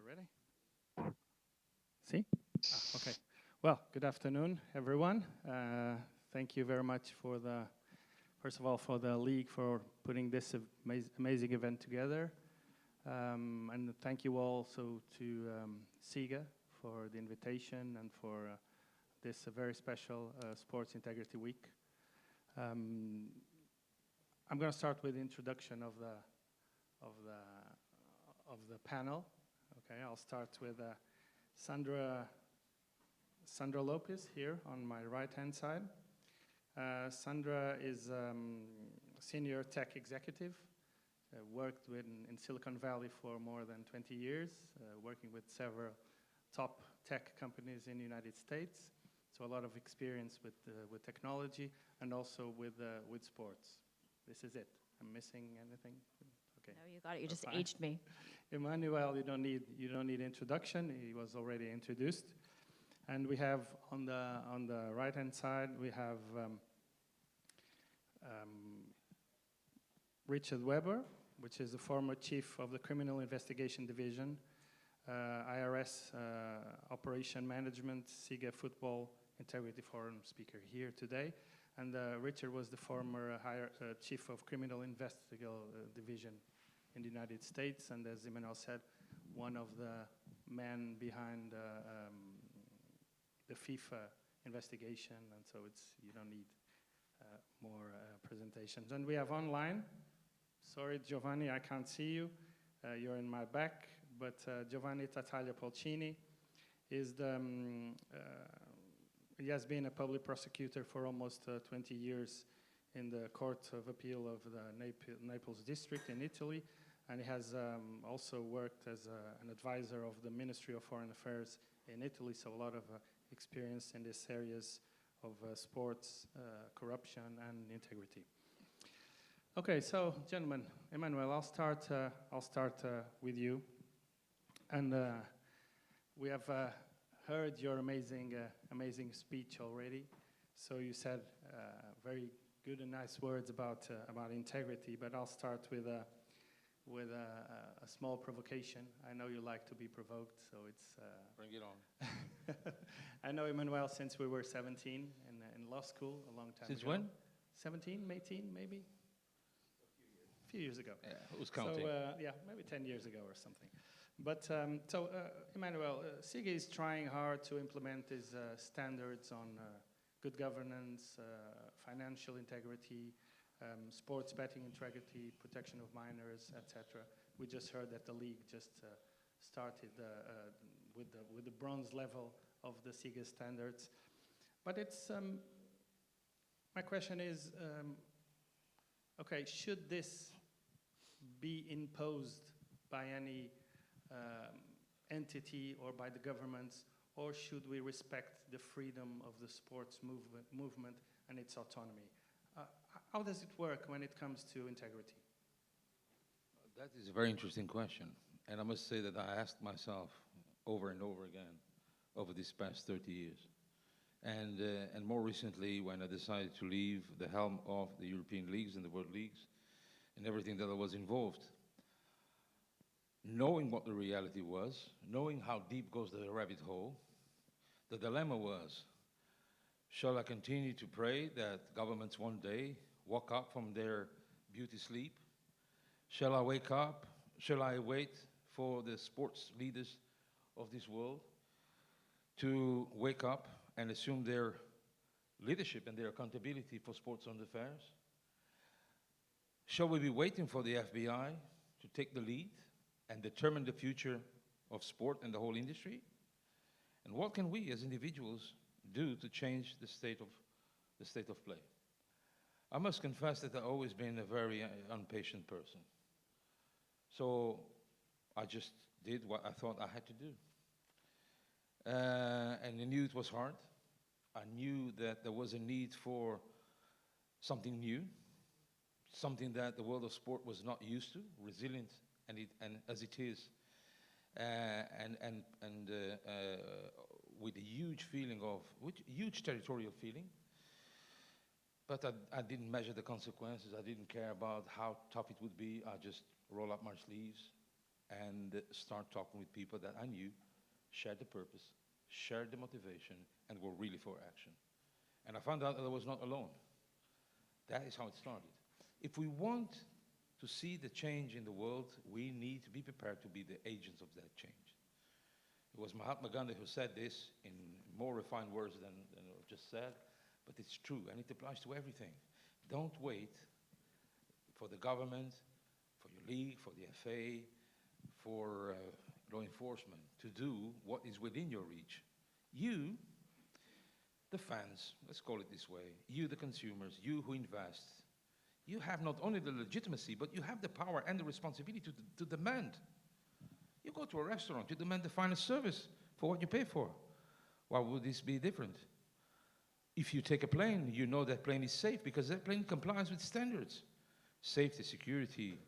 Ready? See? Okay. Well, good afternoon, everyone. Thank you very much for first of all, for the league for putting this amazing event together. And thank you also to SIGA for the invitation and for this very special Sports Integrity Week. I'm going to start with the introduction of the panel. Okay, I'll start with Sandra Lopez here on my right-hand side. Sandra is senior tech executive, worked in Silicon Valley for more than 20 years, working with several top tech companies in the United States. So a lot of experience with technology and also with sports. This is it. I'm missing anything? Okay. No, you got it. You just aged me. Emmanuel, you don't need introduction. He was already introduced. And we have on the right-hand side, we have Richard Weber, which is the former chief of the Criminal Investigation Division, IRS Operation Management, SIGA Football Integrity Forum speaker here today. And Richard was the former chief of Criminal Investigation Division in the United States, and as Emmanuel said, one of the men behind the FIFA investigation, and so you don't need more presentations. And we have online, sorry Giovanni, I can't see you, you're in my back, but Giovanni Tattaglia Polcini is he has been a public prosecutor for almost 20 years in the Court of Appeal of the Naples district in Italy, and he has also worked as an advisor of the Ministry of Foreign Affairs in Italy, so a lot of experience in these areas of sports, corruption, and integrity. Okay, so gentlemen, Emmanuel, I'll start with you, and we have heard your amazing speech already. So you said very good and nice words about integrity, but I'll start with a small provocation. I know you like to be provoked, so it's... Bring it on. I know Emmanuel since we were 17 in law school, a long time since ago. Since when? 17, 18, maybe? A few years ago. Yeah, who's counting? So, yeah, maybe 10 years ago or something. But, Emmanuel, SIGA is trying hard to implement these standards on good governance, financial integrity, sports betting integrity, protection of minors, etc. We just heard that the league just started with the bronze level of the SIGA standards. But it's my question is, okay, should this be imposed by any entity or by the governments, or should we respect the freedom of the sports movement and its autonomy? How does it work when it comes to integrity? That is a very interesting question. And I must say that I asked myself over and over again over these past 30 years. And more recently, when I decided to leave the helm of the European leagues and the world leagues and everything that was involved, knowing what the reality was, knowing how deep goes the rabbit hole, the dilemma was, shall I continue to pray that governments one day wake up from their beauty sleep? Shall I wake up? Shall I wait for the sports leaders of this world to wake up and assume their leadership and their accountability for sports on affairs? Shall we be waiting for the FBI to take the lead and determine the future of sport and the whole industry? And what can we as individuals do to change the state of play? I must confess that I've always been a very impatient person. So I just did what I thought I had to do. And I knew it was hard. I knew that there was a need for something new, something that the world of sport was not used to, resilient and as it is, with a huge feeling of, huge territorial feeling. But I didn't measure the consequences. I didn't care about how tough it would be. I just roll up my sleeves and start talking with people that I knew shared the purpose, shared the motivation, and were really for action. And I found out that I was not alone. That is how it started. If we want to see the change in the world, we need to be prepared to be the agents of that change. It was Mahatma Gandhi who said this in more refined words than I've just said, but it's true, and it applies to everything. Don't wait for the government, for your league, for the FA, for law enforcement to do what is within your reach. You, the fans, let's call it this way, you, the consumers, you who invest, you have not only the legitimacy, but you have the power and the responsibility to demand. You go to a restaurant, you demand the finest service for what you pay for. Why would this be different? If you take a plane, you know that plane is safe because that plane complies with standards. Safety, security,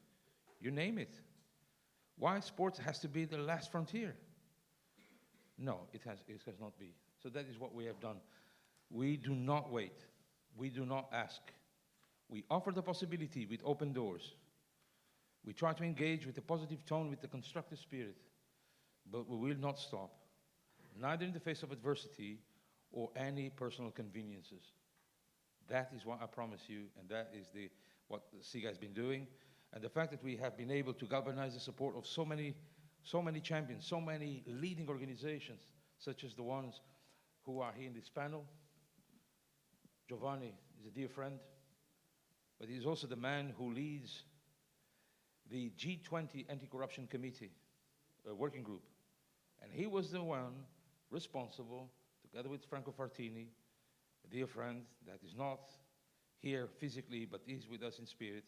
you name it. Why sports has to be the last frontier? No, it has not be. So that is what we have done. We do not wait. We do not ask. We offer the possibility with open doors. We try to engage with a positive tone, with a constructive spirit, but we will not stop, neither in the face of adversity or any personal conveniences. That is what I promise you, and that is what SIGA has been doing. And the fact that we have been able to galvanize the support of so many champions, so many leading organizations, such as the ones who are here in this panel. Giovanni is a dear friend, but he's also the man who leads the G20 Anti-Corruption Committee, working group. And he was the one responsible, together with Franco Fartini, a dear friend that is not here physically, but is with us in spirit,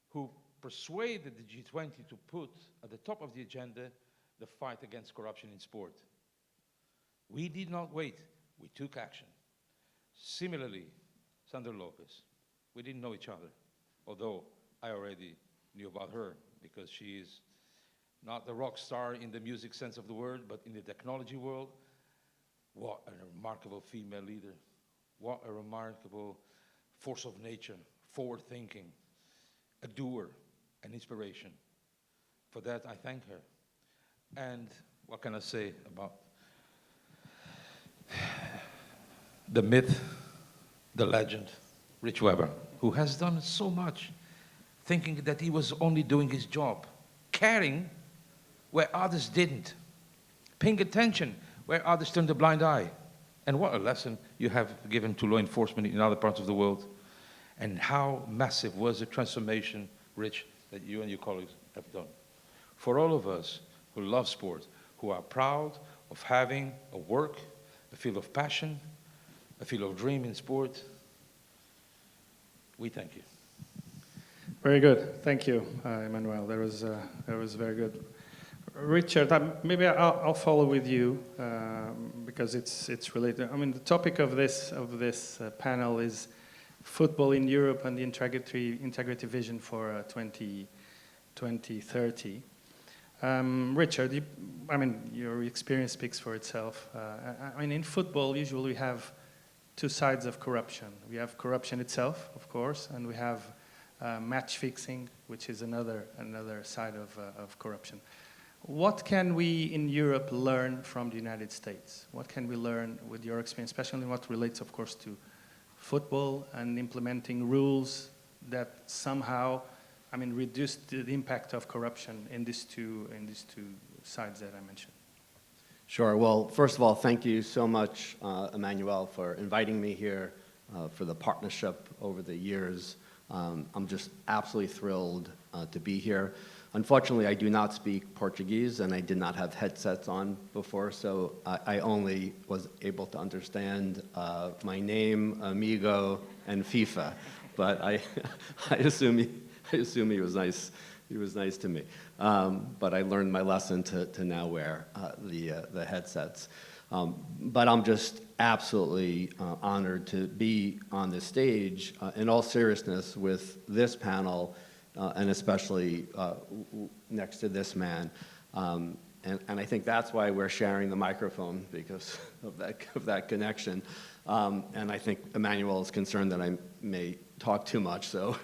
who persuaded the G20 to put at the top of the agenda the fight against corruption in sport. We did not wait, we took action. Similarly, Sandra Lopez. We didn't know each other, although I already knew about her because she is not the rock star in the music sense of the word, but in the technology world. What a remarkable female leader. What a remarkable force of nature, forward thinking, a doer, an inspiration. For that, I thank her. And what can I say about the myth, the legend, Rich Weber, who has done so much, thinking that he was only doing his job, caring where others didn't, paying attention where others turned a blind eye. And what a lesson you have given to law enforcement in other parts of the world. And how massive was the transformation, Rich, that you and your colleagues have done. For all of us who love sport, who are proud of having a work, a field of passion, a field of dream in sport, we thank you. Very good. Thank you, Emmanuel. That was very good. Richard, maybe I'll follow with you because it's related. I mean, the topic of this panel is football in Europe and the integrity vision for 2030. Richard, your experience speaks for itself. In football, usually we have two sides of corruption. We have corruption itself, of course, and we have match fixing, which is another side of corruption. What can we in Europe learn from the United States? What can we learn with your experience, especially in what relates, of course, to football and implementing rules that somehow, reduce the impact of corruption in these two sides that I mentioned? Sure. Well, first of all, thank you so much, Emmanuel, for inviting me here, for the partnership over the years. I'm just absolutely thrilled to be here. Unfortunately, I do not speak Portuguese, and I did not have headsets on before, so I only was able to understand my name, amigo, and FIFA. But I assume he was nice. He was nice to me. But I learned my lesson to now wear the headsets. But I'm just absolutely honored to be on this stage, in all seriousness, with this panel, and especially next to this man. And I think that's why we're sharing the microphone, because of that connection. And I think Emmanuel is concerned that I may talk too much, so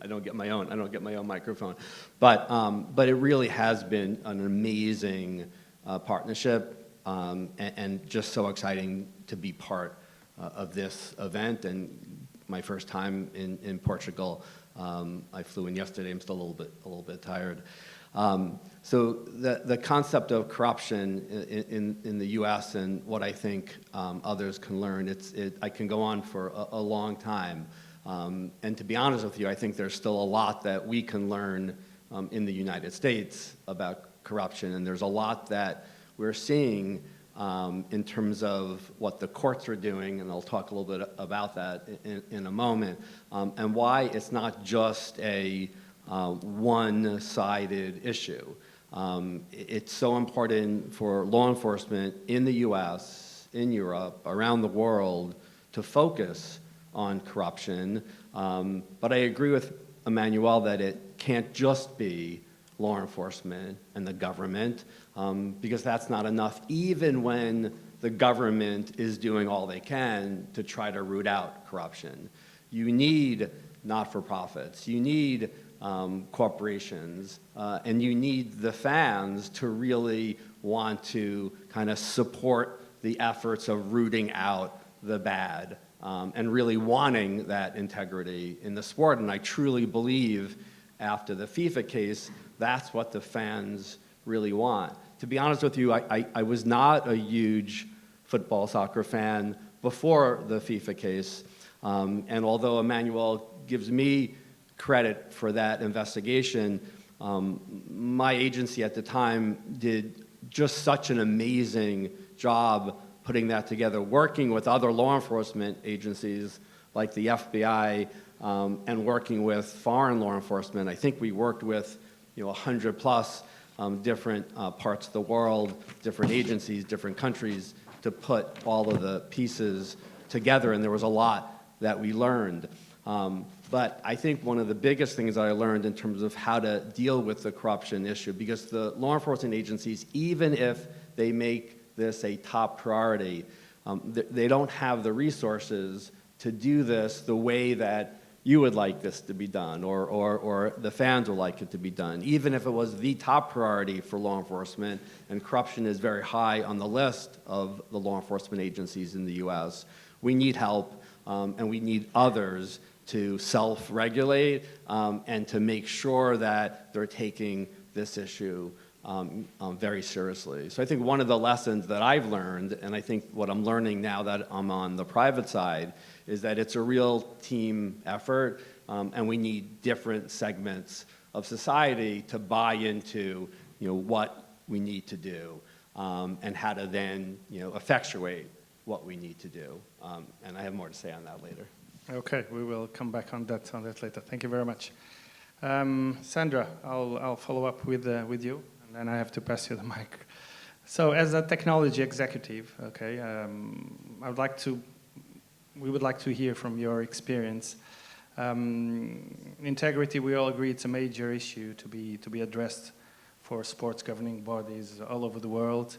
I don't get my own microphone. But it really has been an amazing partnership, and just so exciting to be part of this event. And my first time in Portugal, I flew in yesterday. I'm still a little bit tired. So the concept of corruption in the U.S. and what I think others can learn, I can go on for a long time. And to be honest with you, I think there's still a lot that we can learn in the United States about corruption, and there's a lot that we're seeing in terms of what the courts are doing, and I'll talk a little bit about that in a moment, and why it's not just a one-sided issue. It's so important for law enforcement in the US, in Europe, around the world to focus on corruption. But I agree with Emmanuel that it can't just be law enforcement and the government, because that's not enough, even when the government is doing all they can to try to root out corruption. You need not-for-profits. You need corporations, and you need the fans to really want to kind of support the efforts of rooting out the bad, and really wanting that integrity in the sport. And I truly believe after the FIFA case, that's what the fans really want. To be honest with you, I was not a huge football, soccer fan before the FIFA case, and although Emmanuel gives me credit for that investigation, my agency at the time did just such an amazing job putting that together, working with other law enforcement agencies like the FBI, and working with foreign law enforcement. I think we worked with 100 plus different parts of the world, different agencies, different countries, to put all of the pieces together, and there was a lot that we learned. But I think one of the biggest things that I learned in terms of how to deal with the corruption issue, because the law enforcement agencies, even if they make this a top priority, they don't have the resources to do this the way that you would like this to be done, or the fans would like it to be done. Even if it was the top priority for law enforcement, and corruption is very high on the list of the law enforcement agencies in the US, we need help, and we need others to self-regulate, and to make sure that they're taking this issue very seriously. So I think one of the lessons that I've learned, and I think what I'm learning now that I'm on the private side, is that it's a real team effort, and we need different segments of society to buy into what we need to do, and how to then effectuate what we need to do. And I have more to say on that later. Okay, we will come back on that later. Thank you very much. Sandra, I'll follow up with you, and then I have to pass you the mic. So, as a technology executive, okay, we would like to hear from your experience. Integrity, we all agree, it's a major issue to be addressed for sports governing bodies all over the world.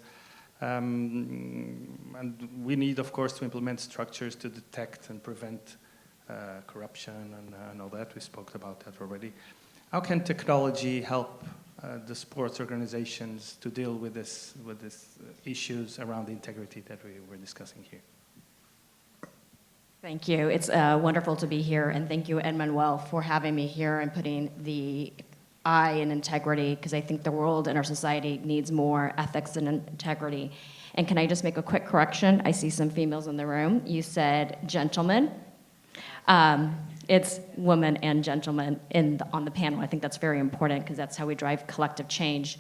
And we need, of course, to implement structures to detect and prevent corruption and all that. We spoke about that already. How can technology help the sports organizations to deal with this issues around the integrity that we were discussing here? Thank you. It's wonderful to be here, and thank you, Emmanuel, for having me here and putting the eye in integrity, because I think the world and our society needs more ethics and integrity. And can I just make a quick correction? I see some females in the room. You said gentlemen. It's women and gentlemen on the panel. I think that's very important, because that's how we drive collective change.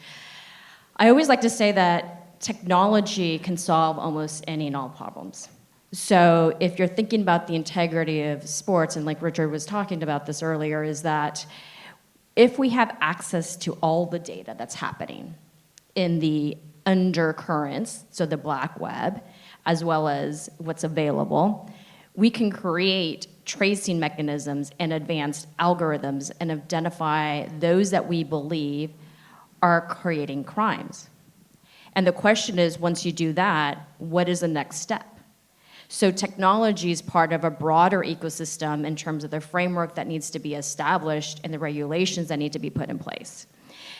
I always like to say that technology can solve almost any and all problems. So if you're thinking about the integrity of sports, and like Richard was talking about this earlier, is that if we have access to all the data that's happening in the undercurrents, so the black web, as well as what's available, we can create tracing mechanisms and advanced algorithms and identify those that we believe are creating crimes. And the question is, once you do that, what is the next step? So technology is part of a broader ecosystem in terms of the framework that needs to be established and the regulations that need to be put in place.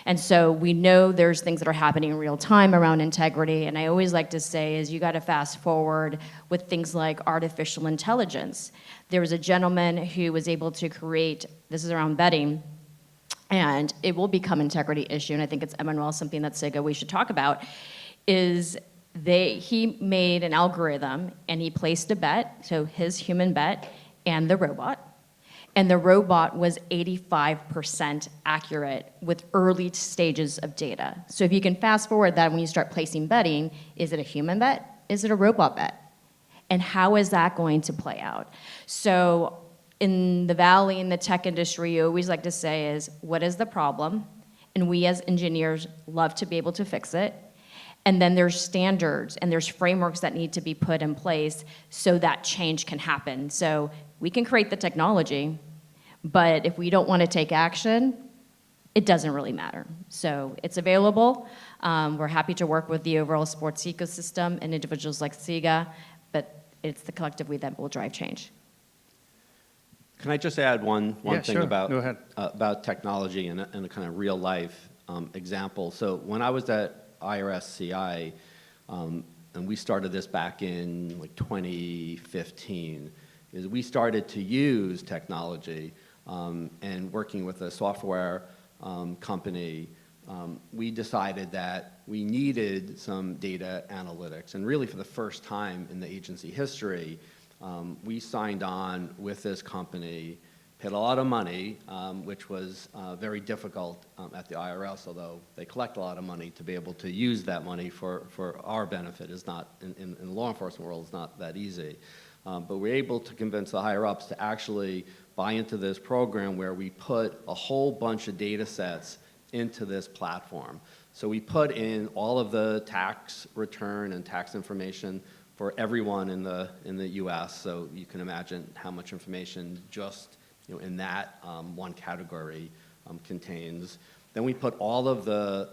And so we know there's things that are happening in real time around integrity, and I always like to say is you got to fast forward with things like artificial intelligence. There was a gentleman who was able to create, this is around betting, and it will become an integrity issue, and I think it's Emmanuel, something that SIGA we should talk about, is he made an algorithm and he placed a bet, so his human bet and the robot was 85% accurate with early stages of data. So if you can fast forward that when you start placing betting, is it a human bet? Is it a robot bet? And how is that going to play out? So in the Valley, in the tech industry, you always like to say is, what is the problem? And we as engineers love to be able to fix it. And then there's standards and there's frameworks that need to be put in place so that change can happen. So we can create the technology, but if we don't want to take action, it doesn't really matter. So it's available. We're happy to work with the overall sports ecosystem and individuals like SIGA, but it's the collective we that will drive change. Can I just add one Yeah, thing sure. about Go ahead. About technology and a kind of real life example? So when I was at IRSCI, and we started this back in like 2015, is we started to use technology and working with a software company, we decided that we needed some data analytics. And really for the first time in the agency history, we signed on with this company, paid a lot of money, which was very difficult at the IRS, although they collect a lot of money to be able to use that money for our benefit is not, in the law enforcement world, it's not that easy. But we're able to convince the higher-ups to actually buy into this program where we put a whole bunch of data sets into this platform. So we put in all of the tax return and tax information for everyone in the U.S. So you can imagine how much information just in that one category contains. Then we put all of the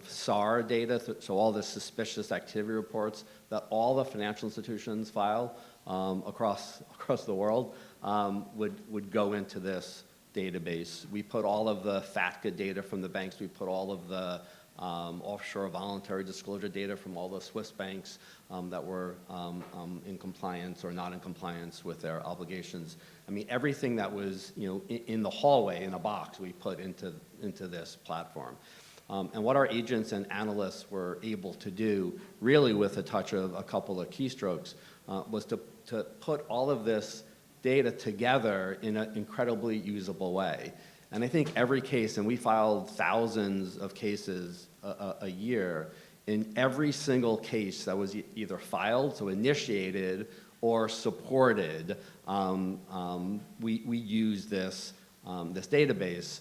SAR data, so all the suspicious activity reports that all the financial institutions file across the world would go into this database. We put all of the FATCA data from the banks. We put all of the offshore voluntary disclosure data from all the Swiss banks that were in compliance or not in compliance with their obligations. I mean, everything that was in the hallway in a box we put into this platform. And what our agents and analysts were able to do, really with a touch of a couple of keystrokes, was to put all of this data together in an incredibly usable way. And I think every case, and we filed thousands of cases a year, in every single case that was either filed, so initiated, or supported, we use this database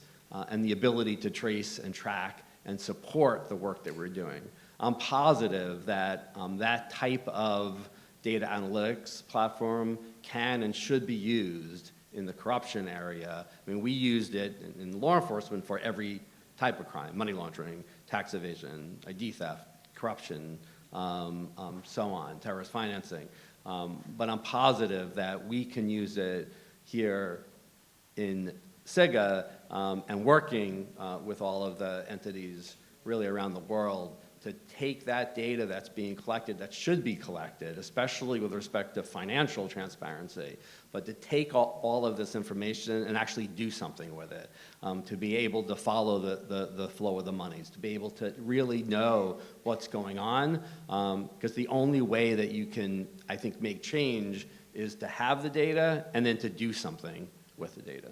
and the ability to trace and track and support the work that we're doing. I'm positive that that type of data analytics platform can and should be used in the corruption area. I mean, we used it in law enforcement for every type of crime: money laundering, tax evasion, ID theft, corruption, so on, terrorist financing. But I'm positive that we can use it here in SIGA and working with all of the entities really around the world to take that data that's being collected, that should be collected, especially with respect to financial transparency, but to take all of this information and actually do something with it, to be able to follow the flow of the monies, to be able to really know what's going on, because the only way that you can, I think, make change is to have the data and then to do something with the data.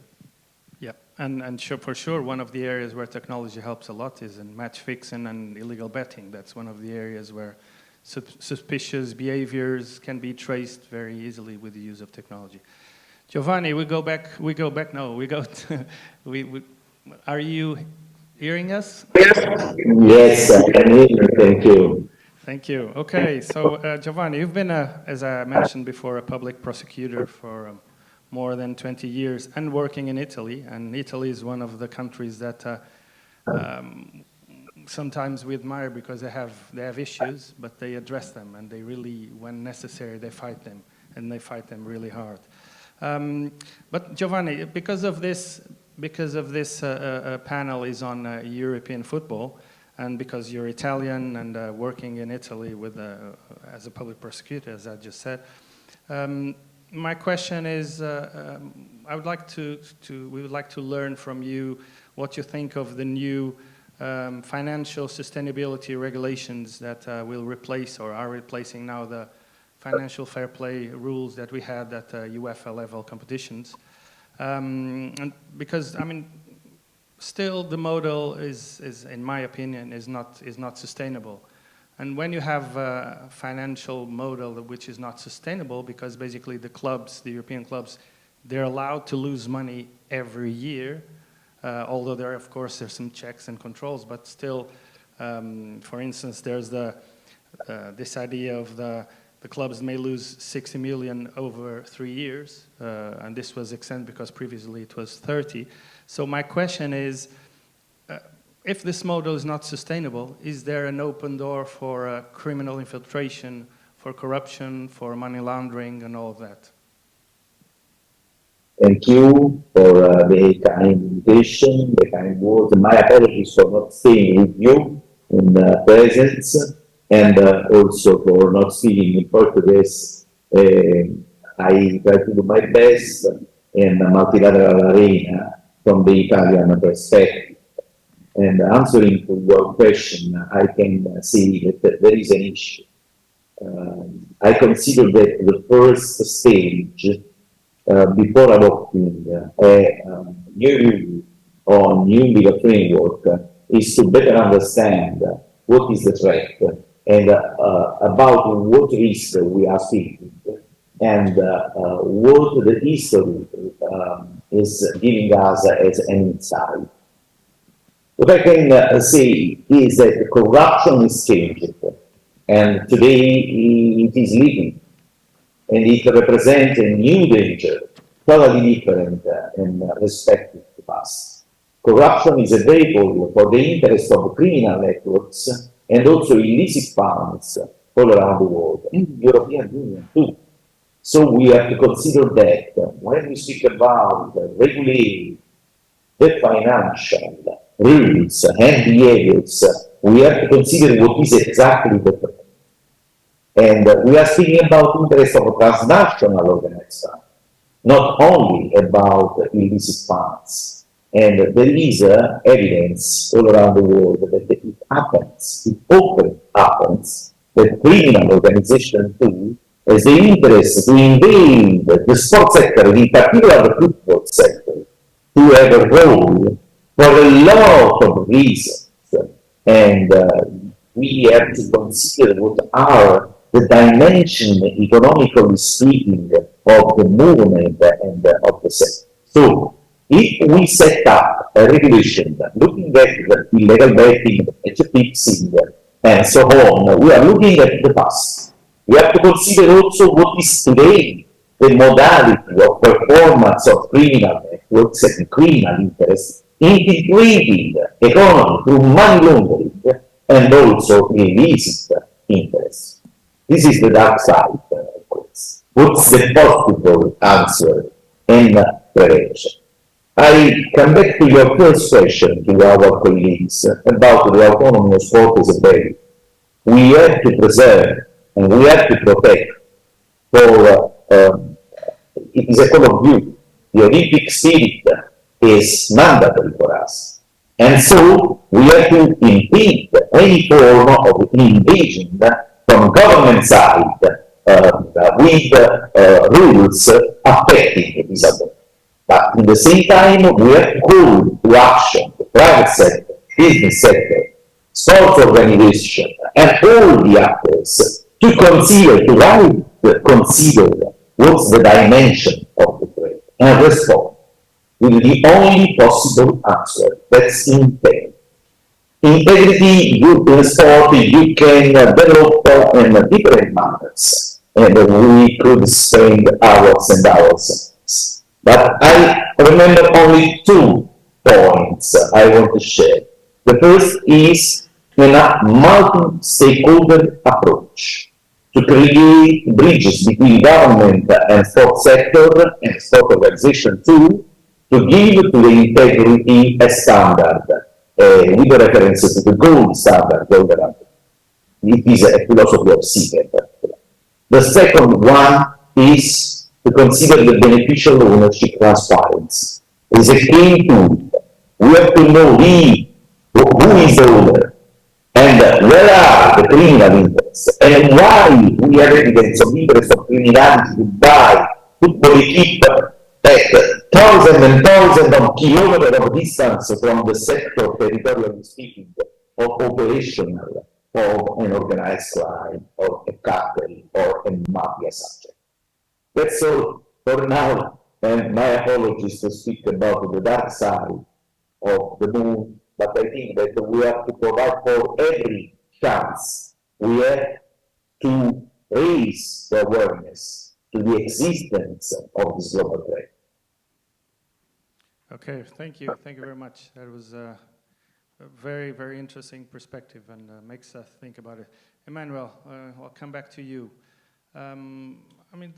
Yeah, and for sure, one of the areas where technology helps a lot is in match fixing and illegal betting. That's one of the areas where suspicious behaviors can be traced very easily with the use of technology. Giovanni, are you hearing us? Yes, I can hear you. Thank you. Thank you. Okay, so Giovanni, you've been, as I mentioned before, a public prosecutor for more than 20 years and working in Italy. And Italy is one of the countries that sometimes we admire because they have issues, but they address them, and they really, when necessary, they fight them. and they fight them really hard. But Giovanni, because of this panel is on European football, and because you're Italian and working in Italy with as a public prosecutor, as I just said, my question is, we would like to learn from you what you think of the new financial sustainability regulations that will replace or are replacing now the financial fair play rules that we had at UEFA level competitions. And because, I mean, still the model is in my opinion, is not sustainable. And when you have a financial model which is not sustainable, because basically the clubs, the European clubs, they're allowed to lose money every year, although there, of course, there's some checks and controls, but still, for instance, there's this idea of the clubs may lose 60 million over 3 years, and this was extended because previously it was 30. So my question is, if this model is not sustainable, is there an open door for criminal infiltration, for corruption, for money laundering, and all of that? Thank you for the kind invitation, the kind words. My apologies for not staying with you in presence, and also for not speaking in Portuguese. I try to do my best in a multilateral arena from the Italian perspective. And answering to your question, I can see that there is an issue. I consider that the first stage before adopting a new rule or new legal framework is to better understand what is the threat and about what risk we are seeking and what the history is giving us as an insight. What I can say is that corruption is changing, and today it is leading, and it represents a new danger, totally different and respective to us. Corruption is a vehicle for the interest of criminal networks and also illicit funds all around the world, in the European Union too. So we have to consider that when we speak about regulating the financial rules and behaviors, we have to consider what is exactly the threat. And we are speaking about interest of transnational organized crime, not only about illicit funds. And there is evidence all around the world that it happens, it often happens, that criminal organizations too has the interest to invade the sports sector, in particular the football sector, to have a role for a lot of reasons. And we have to consider what are the dimension, economically speaking, of the movement and of the sector. So, if we set up a regulation looking at the illegal betting, match fixing, and so on, we are looking at the past. We have to consider also what is today the modality of performance of criminal networks and criminal interests, integrating economy through money laundering and also illicit interests. This is the dark side, of course. What's the possible answer in prevention? I come back to your first question to our colleagues about the autonomy of sport as a value. We have to preserve and we have to protect for, it is a call of duty. The Olympic spirit is mandatory for us. And so we have to impede any form of invasion from government side with rules affecting this ability. But at the same time, we have to call to action the private sector, business sector, sports organization, and all the actors to consider, consider what's the dimension of the threat and respond with the only possible answer, that's integrity. Integrity in sport you can develop in different manners, and we could spend hours and hours. But I remember only 2 points I want to share. The first is a multi-stakeholder approach to to create bridges between government and sport sector and sport organization too, to give to the integrity a standard, with reference to the gold standard. It is a philosophy of CICEP. The second one is to consider the beneficial ownership transparency. It is a key tool. We have to know who is the owner, and where are the criminal interests, and why we have evidence of interest of criminality to buy football equipment at thousands and thousands of kilometers of distance from the sector, territorially speaking, of operational of an organized crime or a cartel or a mafia subject. That's all for now, and my apologies to speak about the dark side of the moon, but I think that we have to provide for every chance. We have to raise the awareness to the existence of this global threat. Okay, thank you. Thank you very much. That was a very, very interesting perspective and makes us think about it. Emmanuel, I'll come back to you. I mean,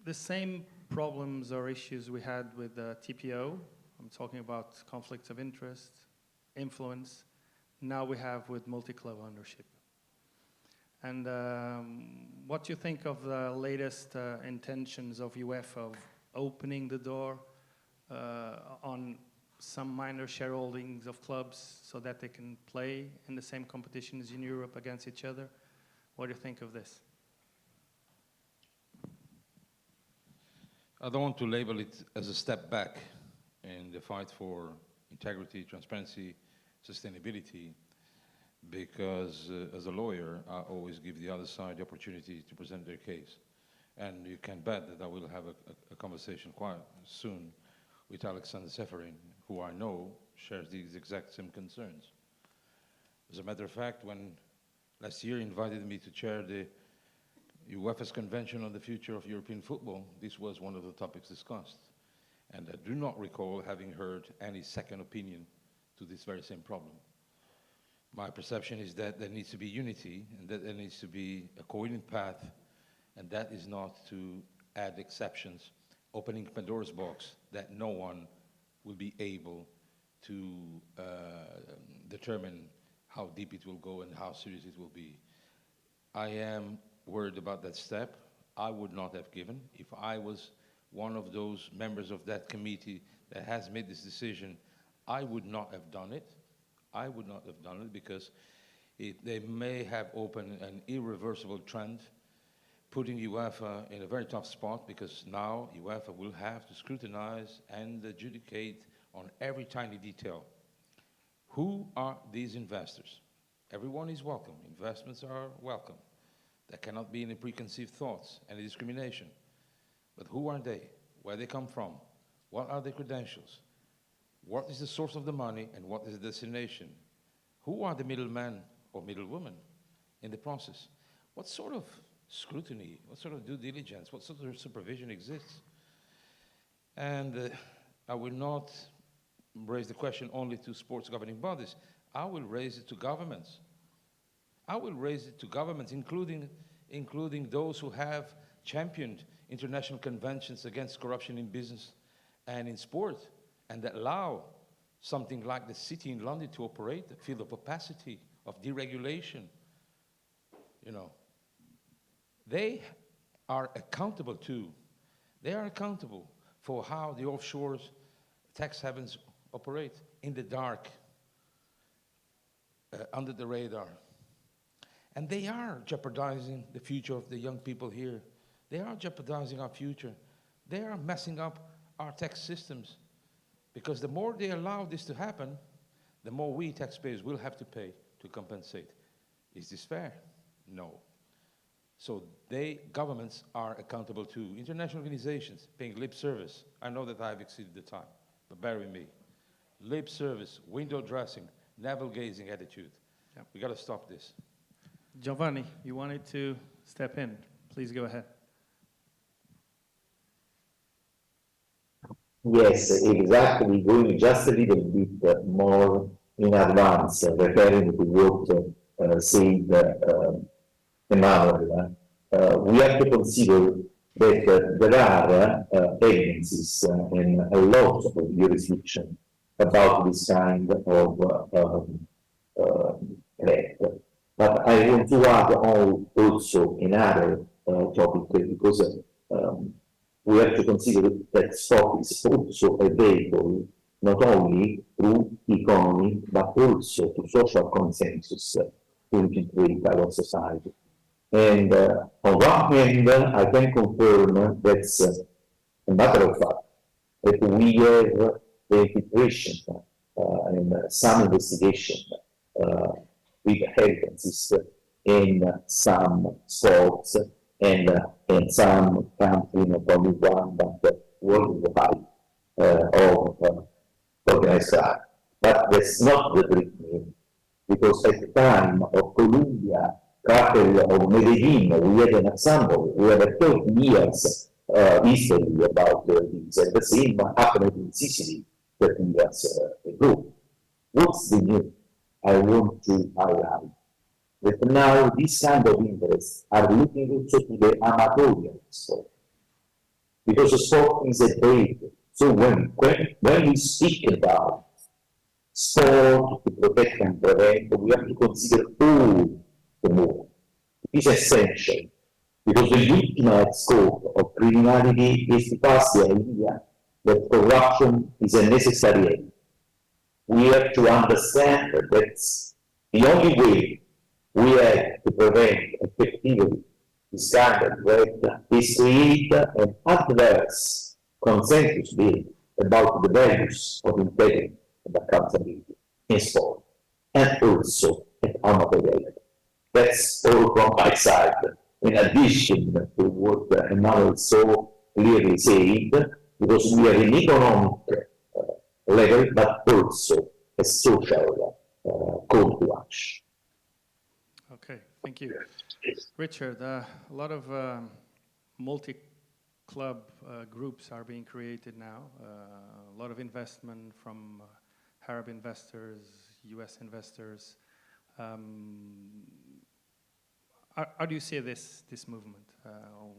the same problems or issues we had with TPO, I'm talking about conflicts of interest, influence, now we have with multi-club ownership. And what do you think of the latest intentions of UEFA of opening the door on some minor shareholdings of clubs so that they can play in the same competitions in Europe against each other? What do you think of this? I don't want to label it as a step back in the fight for integrity, transparency, sustainability, because as a lawyer, I always give the other side the opportunity to present their case. And you can bet that I will have a conversation quite soon with Alexander Seferin, who I know shares these exact same concerns. As a matter of fact, when last year invited me to chair the UEFA's Convention on the Future of European Football, this was one of the topics discussed. And I do not recall having heard any second opinion to this very same problem. My perception is that there needs to be unity, and that there needs to be a coherent path, and that is not to add exceptions, opening Pandora's box that no one will be able to determine how deep it will go and how serious it will be. I am worried about that step. I would not have given. If I was one of those members of that committee that has made this decision, I would not have done it. I would not have done it because they may have opened an irreversible trend, putting UEFA in a very tough spot, because now UEFA will have to scrutinize and adjudicate on every tiny detail. Who are these investors? Everyone is welcome. Investments are welcome. There cannot be any preconceived thoughts, any discrimination. But who are they? Where they come from? What are their credentials? What is the source of the money and what is the destination? Who are the middlemen or middlewomen in the process? What sort of scrutiny, what sort of due diligence, what sort of supervision exists? And I will not raise the question only to sports governing bodies. I will raise it to governments. I will raise it to governments, including those who have championed international conventions against corruption in business and in sport, and that allow something like the city in London to operate, a field of opacity, of deregulation. You know, they are accountable too. They are accountable for how the offshore tax havens operate in the dark, under the radar. And they are jeopardizing the future of the young people here. They are jeopardizing our future. They are messing up our tax systems. Because the more they allow this to happen, the more we taxpayers will have to pay to compensate. Is this fair? No. So governments are accountable too. International organizations paying lip service. I know that I've exceeded the time, but bear with me. Lip service, window dressing, navel-gazing attitude. Yeah. We got to stop this. Giovanni, you wanted to step in. Please go ahead. Yes, exactly. Going just a little bit more in advance, referring to what said Emmanuel. we have to consider that there are evidences in a lot of jurisdiction about this kind of threat. But I want to add on also another topic because we have to consider that stock is also available not only through economy but also to social consensus to integrate our society. And on one hand, I can confirm that's a matter of fact that we have the infiltration and some investigation with evidences in some sports and in some countries, not only one, but worldwide of organized crime. But that's not the treatment, because at the time of Colombia, cartel of Medellin, we had an example, we have a 30 years history about this, and the same happened in Sicily 30 years ago. What's the new? I want to highlight that now this kind of interests are looking also to the amatorial sport, because sport is a trade. So when we speak about sport to protect and prevent, we have to consider all the more. It is essential because the ultimate scope of criminality is to pass the idea that corruption is a necessary end. We have to understand that that's the only way we have to prevent effectively this kind of threat is create an adverse consensus build about the values of integrity and accountability in sport and also at amateur level. That's all from my side. In addition to what Emmanuel so clearly said, because we are in economic level, but also a social call to action. Okay, thank you. Richard, a lot of multi-club groups are being created now. A lot of investment from Arab investors, US investors. How do you see this movement?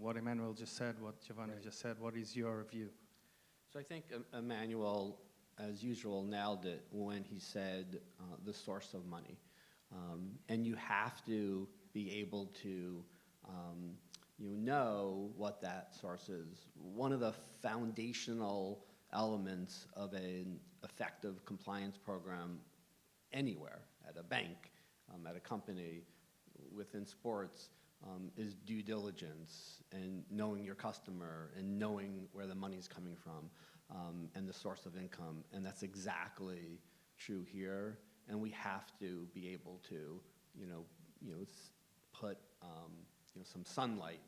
What Emmanuel just said, what Giovanni just said, what is your view? So I think Emmanuel, as usual, nailed it when he said the source of money. And you have to be able to know what that source is. One of the foundational elements of an effective compliance program anywhere, at a bank, at a company, within sports, is due diligence and knowing your customer and knowing where the money's coming from and the source of income. And that's exactly true here. And we have to be able to, put some sunlight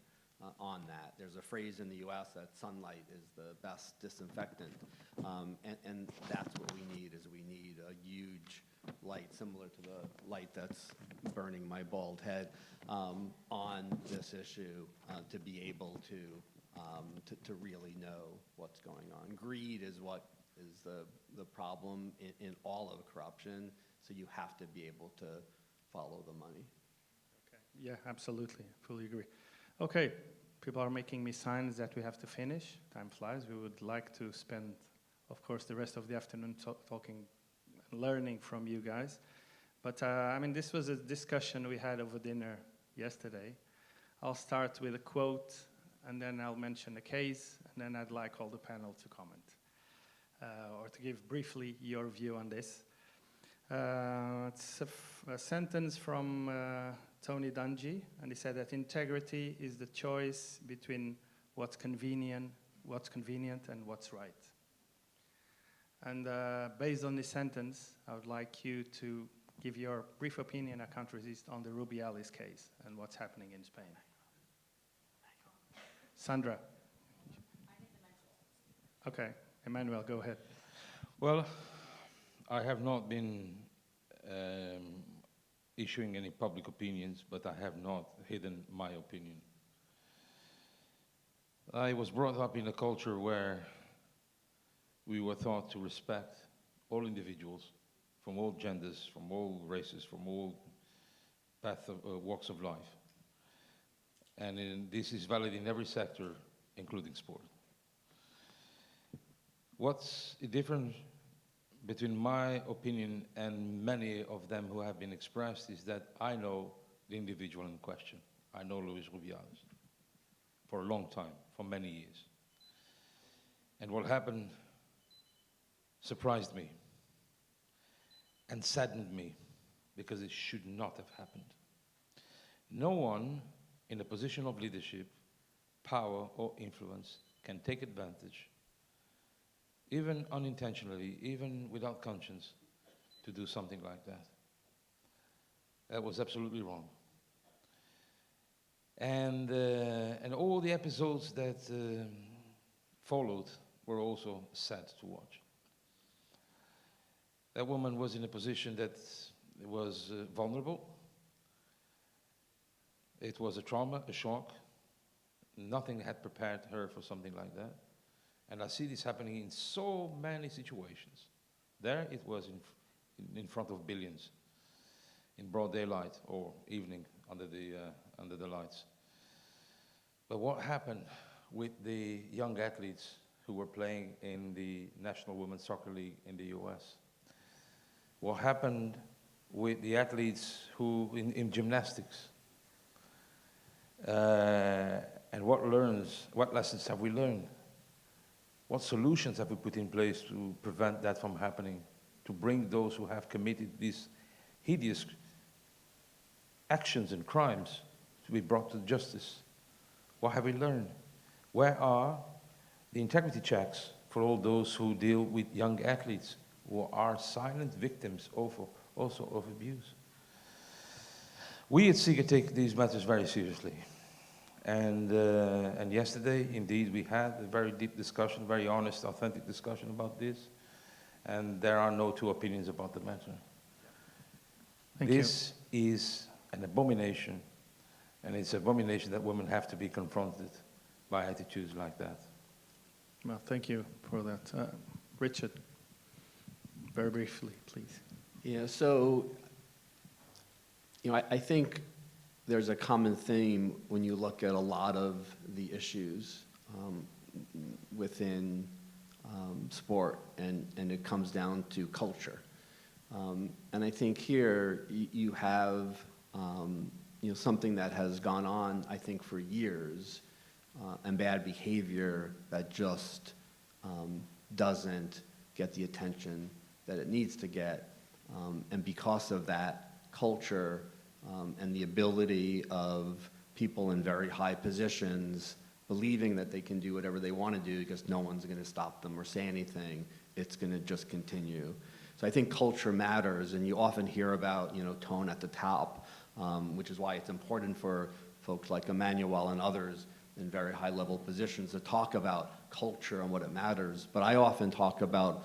on that. There's a phrase in the U.S. that sunlight is the best disinfectant, and that's what we need. Is we need a huge light, similar to the light that's burning my bald head, on this issue to be able to really know what's going on. Greed is what is the problem in all of corruption. So you have to be able to follow the money. Okay. Yeah, absolutely. Fully agree. Okay, people are making me signs that we have to finish. Time flies. We would like to spend, of course, the rest of the afternoon talking, learning from you guys. But this was a discussion we had over dinner yesterday. I'll start with a quote, and then I'll mention a case, and then I'd like all the panel to comment or to give briefly your view on this. It's a sentence from Tony Dungy, and he said that integrity is the choice between what's convenient and what's right. And based on this sentence, I would like you to give your brief opinion, I can't resist, on the Rubiales case and what's happening in Spain. Sandra. Okay, Emmanuel, go ahead. Well, I have not been issuing any public opinions, but I have not hidden my opinion. I was brought up in a culture where we were taught to respect all individuals from all genders, from all races, from all walks of life. this is valid in every sector, including sport. What's the difference between my opinion and many of them who have been expressed is that I know the individual in question. I know Luis Rubiales for a long time, for many years. And what happened surprised me and saddened me because it should not have happened. No one in a position of leadership, power, or influence can take advantage, even unintentionally, even without conscience, to do something like that. That was absolutely wrong. And all the episodes that followed were also sad to watch. That woman was in a position that was vulnerable. It was a trauma, a shock. Nothing had prepared her for something like that. And I see this happening in so many situations. There it was in front of billions, in broad daylight or evening under the lights. But what happened with the young athletes who were playing in the National Women's Soccer League in the US? What happened with the athletes who in gymnastics? And what lessons have we learned? What solutions have we put in place to prevent that from happening, to bring those who have committed these hideous actions and crimes to be brought to justice? What have we learned? Where are the integrity checks for all those who deal with young athletes who are silent victims also of abuse? We at SIGA take these matters very seriously. And yesterday, indeed, we had a very deep discussion, very honest, authentic discussion about this. And there are no two opinions about the matter. This is an abomination, and it's an abomination that women have to be confronted by attitudes like that. Well, thank you for that. Richard, very briefly, please. Yeah, so, I think there's a common theme when you look at a lot of the issues within sport, and it comes down to culture. And I think here you have something that has gone on, I think, for years, and bad behavior that just doesn't get the attention that it needs to get. And because of that culture, and the ability of people in very high positions believing that they can do whatever they want to do because no one's going to stop them or say anything, it's going to just continue. So I think culture matters, and you often hear about, tone at the top, which is why it's important for folks like Emmanuel and others in very high-level positions to talk about culture and what it matters. But I often talk about,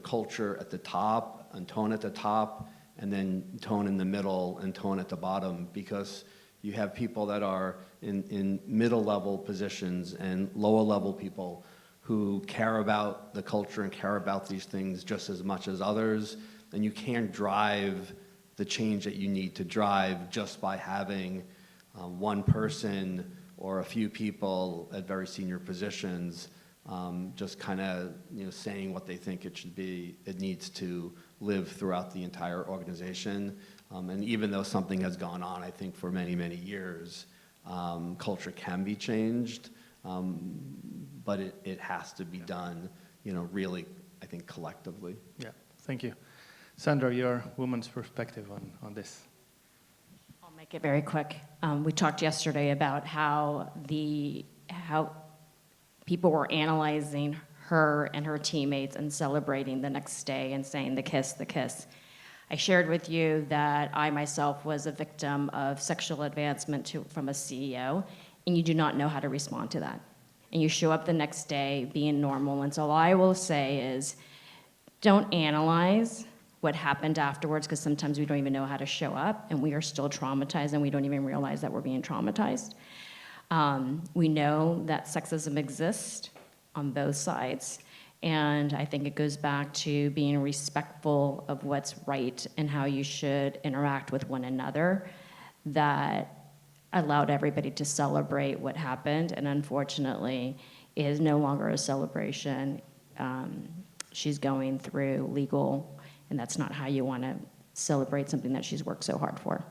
culture at the top and tone at the top, and then tone in the middle and tone at the bottom, because you have people that are in middle-level positions and lower-level people who care about the culture and care about these things just as much as others, and you can't drive the change that you need to drive just by having one person or a few people at very senior positions just kind of saying what they think it should be. It needs to live throughout the entire organization. And even though something has gone on, I think, for many, many years, culture can be changed, but it has to be done, really, I think, collectively. Yeah, thank you. Sandra, your woman's perspective on this. I'll make it very quick. We talked yesterday about how people were analyzing her and her teammates and celebrating the next day and saying the kiss, the kiss. I shared with you that I myself was a victim of sexual advancement from a CEO, and you do not know how to respond to that. And you show up the next day being normal, and so all I will say is don't analyze what happened afterwards, because sometimes we don't even know how to show up, and we are still traumatized, and we don't even realize that we're being traumatized. We know that sexism exists on both sides, and I think it goes back to being respectful of what's right and how you should interact with one another. That allowed everybody to celebrate what happened, and unfortunately, it is no longer a celebration. She's going through legal, and that's not how you want to celebrate something that she's worked so hard for.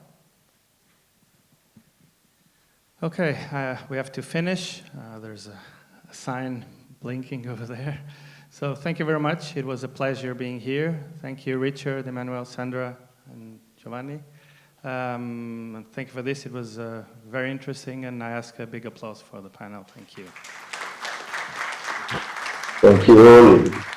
Okay, we have to finish. There's a sign blinking over there. So thank you very much. It was a pleasure being here. Thank you, Richard, Emmanuel, Sandra, and Giovanni. And thank you for this. It was very interesting, and I ask a big applause for the panel. Thank you. Thank you all.